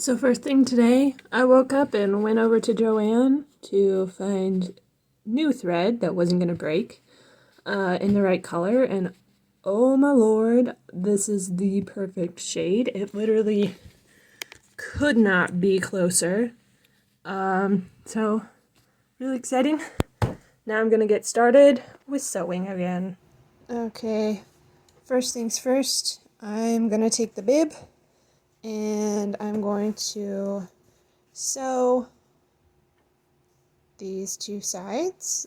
So first thing today, I woke up and went over to Joann to find new thread that wasn't going to break in the right color, and oh my lord, this is the perfect shade. It literally could not be closer. So really exciting. Now I'm going to get started with sewing again. Okay, first things first, I'm going to take the bib and I'm going to sew these two sides.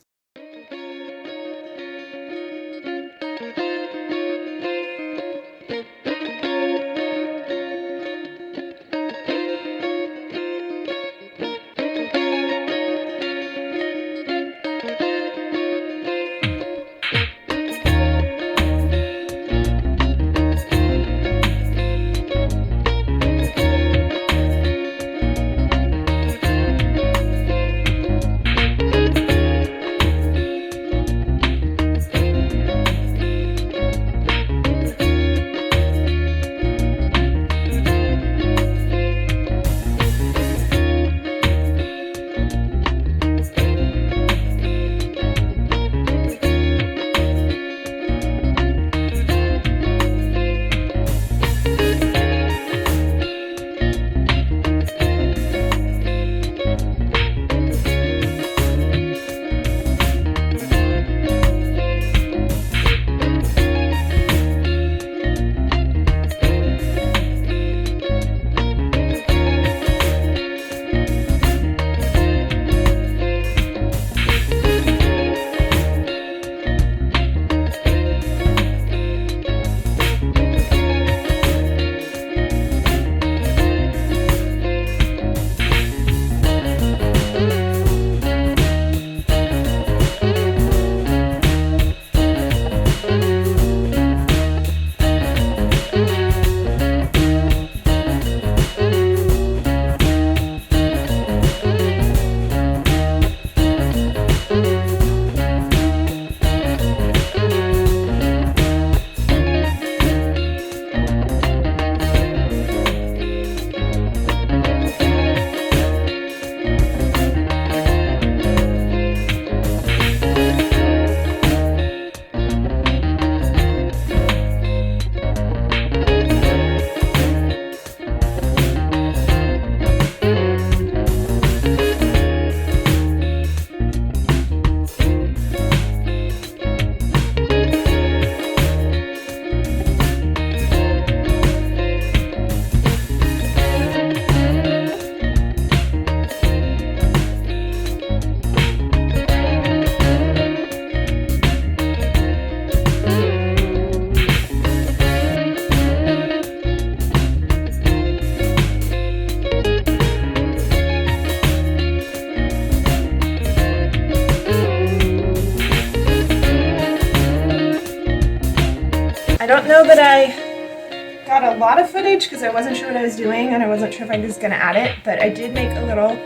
I don't know that I got a lot of footage because I wasn't sure what I was doing and I wasn't sure if I was going to add it, but I did make a little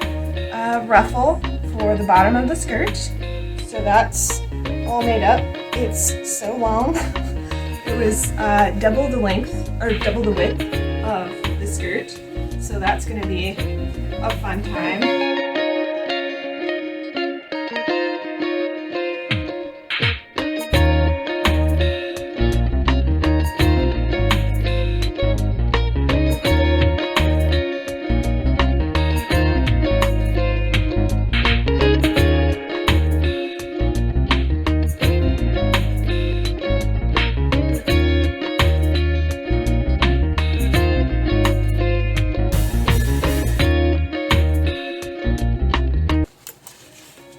ruffle for the bottom of the skirt. So that's all made up. It's so long. It was double the length, or double the width of the skirt. So that's going to be a fun time.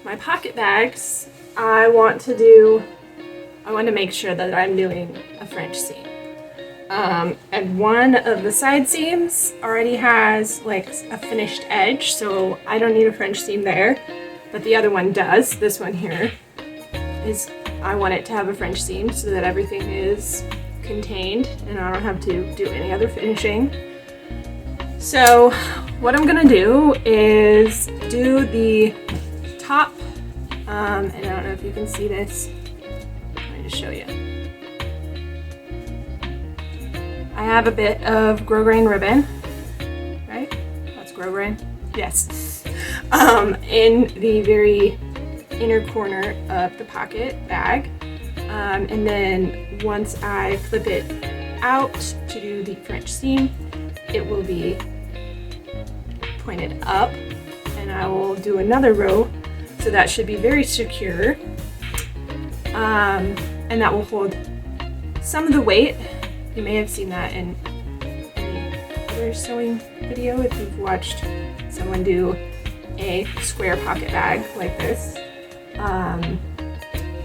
My pocket bags, I want to make sure that I'm doing a French seam. And one of the side seams already has like a finished edge, so I don't need a French seam there, but the other one does. This one here I want it to have a French seam so that everything is contained and I don't have to do any other finishing. So what I'm gonna do is do the top, and I don't know if you can see this. Let me just show you. I have a bit of grosgrain ribbon, right? square brain? Yes. In the very inner corner of the pocket bag. And then once I flip it out to do the French seam, it will be pointed up, and I will do another row, so that should be very secure. And that will hold some of the weight. You may have seen that in any other sewing video if you've watched someone do a square pocket bag like this.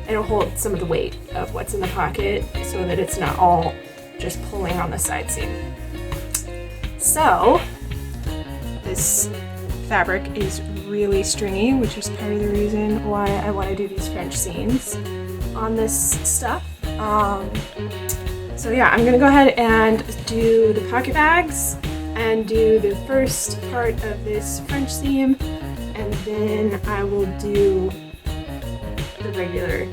It'll hold some of the weight of what's in the pocket so that it's not all just pulling on the side seam. So this fabric is really stringy, which is part of the reason why I want to do these French seams on this stuff. So yeah, I'm gonna go ahead and do the pocket bags and do the first part of this French seam, and then I will do the regular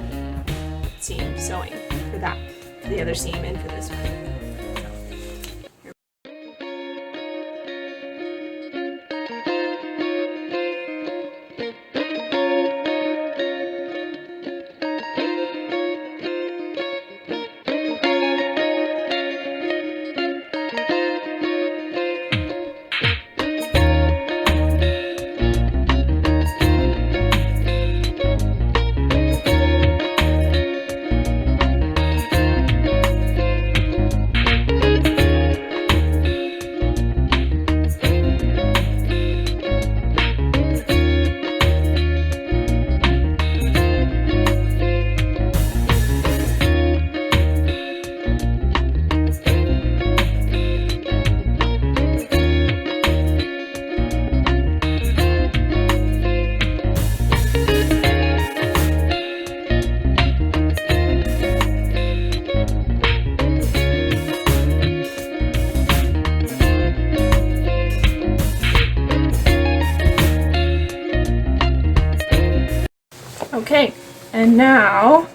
seam sewing for that, for the other seam and for this one. Okay, and now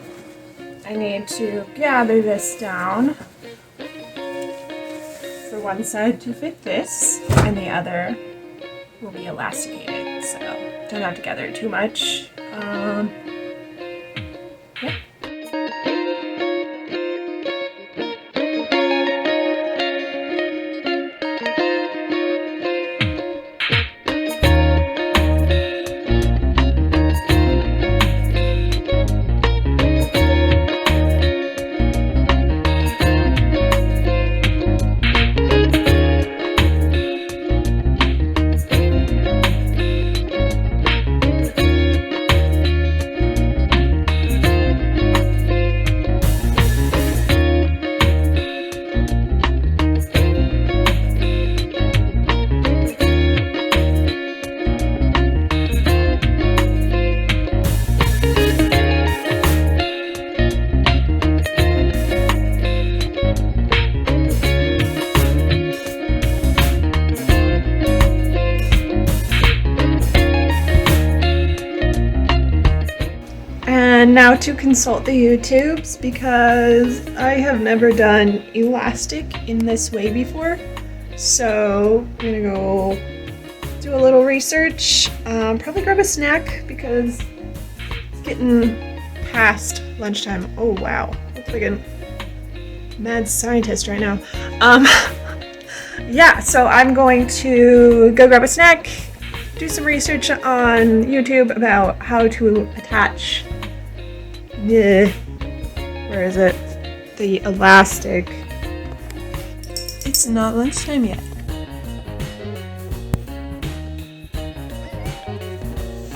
I need to gather this down for one side to fit this, and the other will be elasticated, so don't have to gather it too much. Yeah. And now to consult the YouTubes, because I have never done elastic in this way before. So I'm gonna go do a little research, probably grab a snack because it's getting past lunchtime. Oh wow, looks like a mad scientist right now. Yeah, so I'm going to go grab a snack, do some research on YouTube about how to attach where is it? The elastic. It's not lunchtime yet.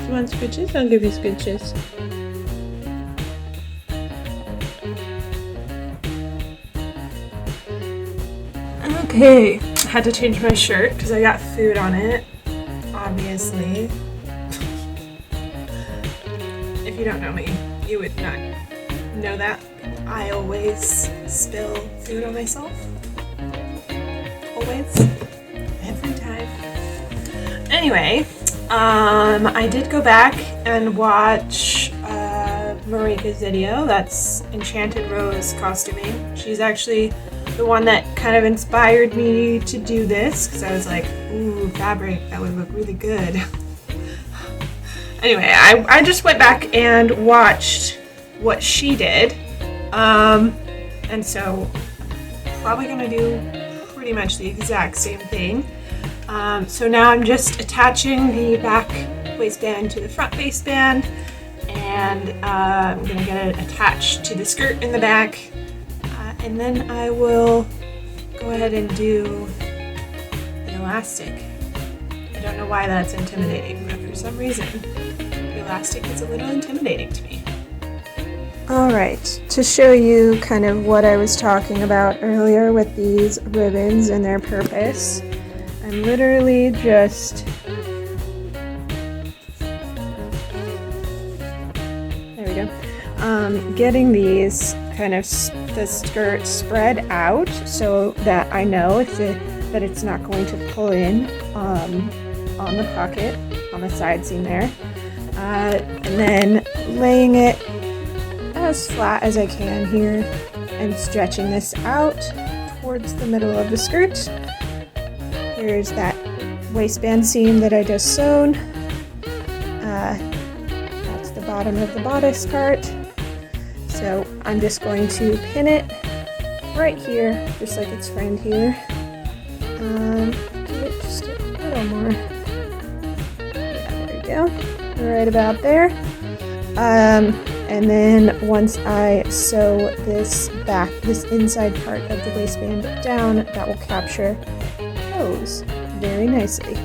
You want scritches? I'll give you scritches. Okay, I had to change my shirt because I got food on it, obviously. If you don't know me, you would not know that. I always spill food on myself. Always. Every time. Anyway, I did go back and watch Marika's video. That's Enchanted Rose Costuming. She's actually the one that kind of inspired me to do this, because I was like, ooh, fabric, that would look really good. Anyway, I just went back and watched what she did, and so probably gonna do pretty much the exact same thing. So now I'm just attaching the back waistband to the front waistband, and I'm gonna get it attached to the skirt in the back, and then I will go ahead and do the elastic. I don't know why that's intimidating, but for some reason the elastic is a little intimidating to me. Alright, to show you kind of what I was talking about earlier with these ribbons and their purpose, I'm literally just getting these kind of the skirt spread out so that I know that it's not going to pull in on the pocket on the side seam there, and then laying it as flat as I can here and stretching this out towards the middle of the skirt. Here's that waistband seam that I just sewn. That's the bottom of the bodice part. So I'm just going to pin it right here, just like its friend here. Give it just a little more. Yeah, there we go. Right about there. And then once I sew this inside part of the waistband down, that will capture those very nicely.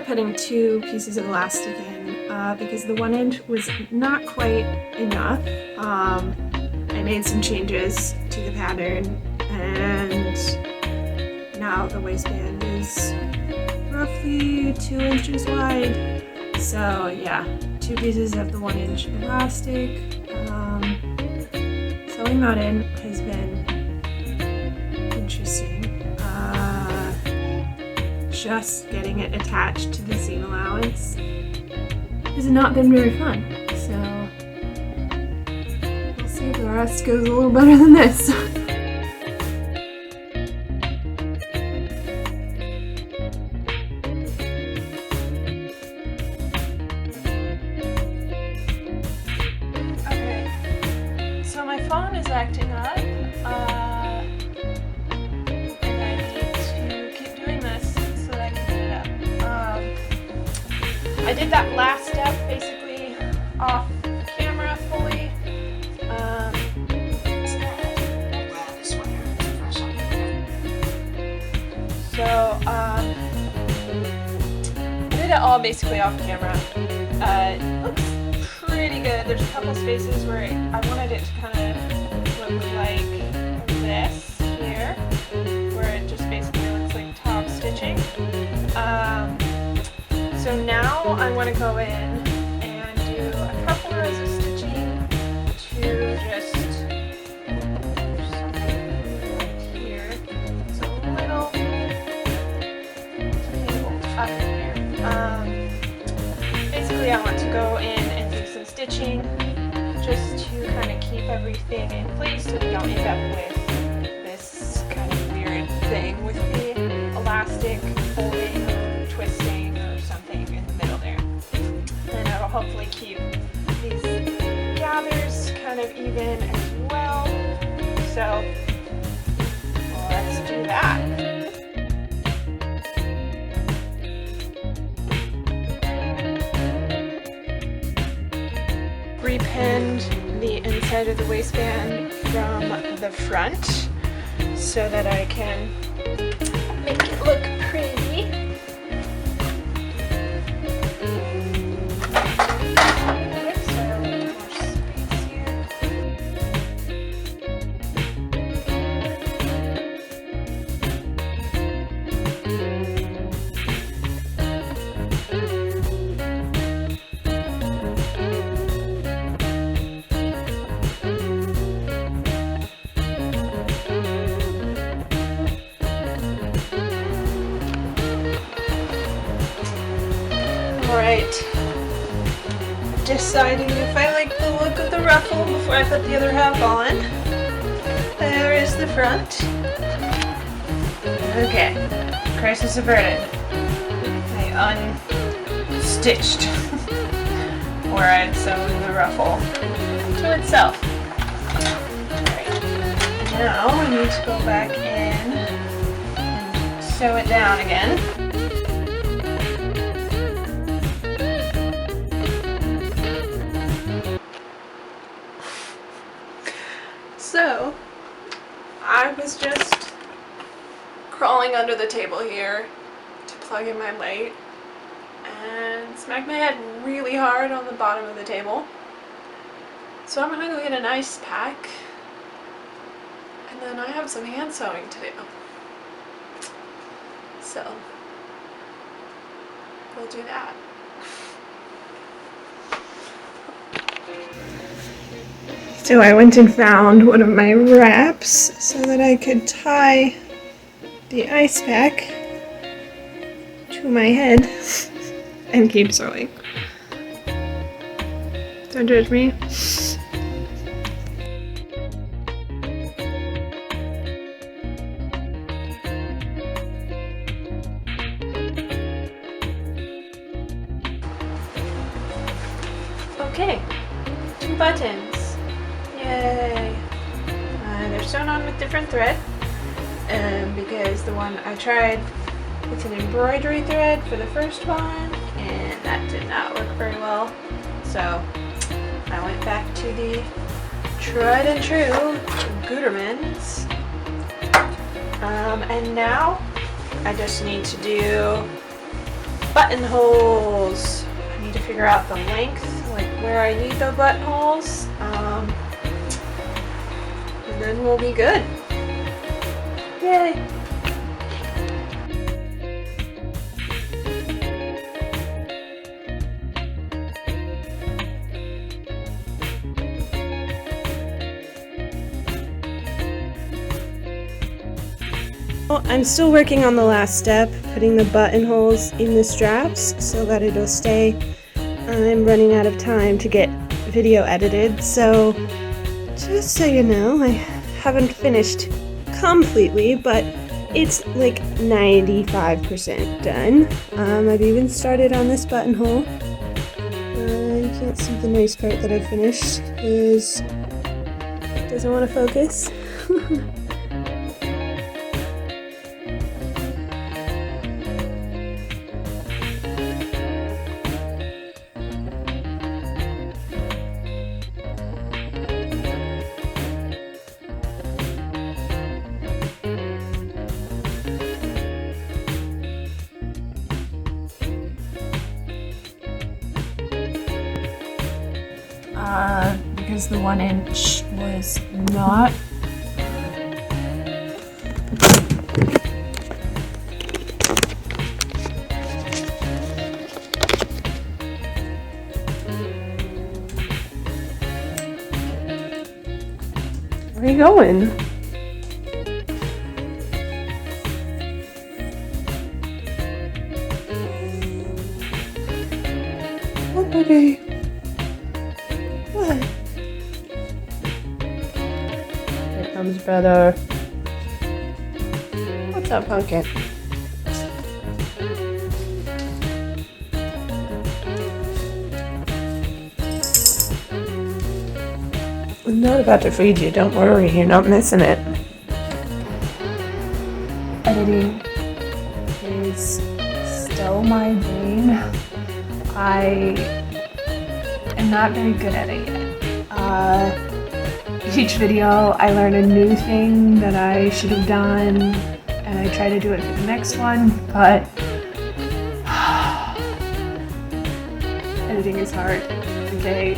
Putting 2 pieces of elastic in because the 1 inch was not quite enough. I made some changes to the pattern, and now the waistband is roughly 2 inches wide. So yeah, 2 pieces of the 1 inch elastic. Sewing that in has been interesting. Just getting it attached to the seam allowance has not been very fun, so we'll see if the rest goes a little better than this. Okay, so my phone is acting up. I did that last step basically off camera fully. So I did it all basically off camera. It looks pretty good. There's a couple spaces where I wanted it to kind of look like this here. So now I want to go in and do a couple rows of stitching to just something here. It's a little tangled up in here. Basically, I want to go in and do some stitching just to kind of keep everything in place so we don't end up with this kind of weird thing with the elastic folding or twisting or something in the middle there. And it'll hopefully keep these gathers kind of even as well. So let's do that. Repinned the inside of the waistband from the front so that I can make it look pretty. Alright, deciding if I like the look of the ruffle before I put the other half on. There is the front. Okay, crisis averted. I unstitched where I'd sewn the ruffle to itself. Alright, now I need to go back in and sew it down again. So, I was just crawling under the table here to plug in my light and smacked my head really hard on the bottom of the table. So I'm gonna go get an ice pack and then I have some hand sewing to do. So, we'll do that. So I went and found one of my wraps so that I could tie the ice pack to my head and keep sewing. Don't judge me. Okay, 2 buttons. Yay! They're sewn on with different thread because the one I tried, it's an embroidery thread for the first one and that did not work very well. So I went back to the tried and true Gutermans. And now I just need to do buttonholes. I need to figure out the length, like where I need the buttonholes. And then we'll be good. Yay! Well, I'm still working on the last step, putting the buttonholes in the straps so that it'll stay. I'm running out of time to get video edited, so just so you know, I haven't finished completely, but it's like 95% done. I've even started on this buttonhole. You can't see the nice part that I've finished because it doesn't want to focus. Because the 1 inch was not Where are you going? What, baby? What? Here comes brother. What's up, Pumpkin? I'm not about to feed you. Don't worry. You're not missing it. Editing is still my dream. I am not very good at it yet. Each video I learn a new thing that I should have done, and I try to do it for the next one, but editing is hard. Okay.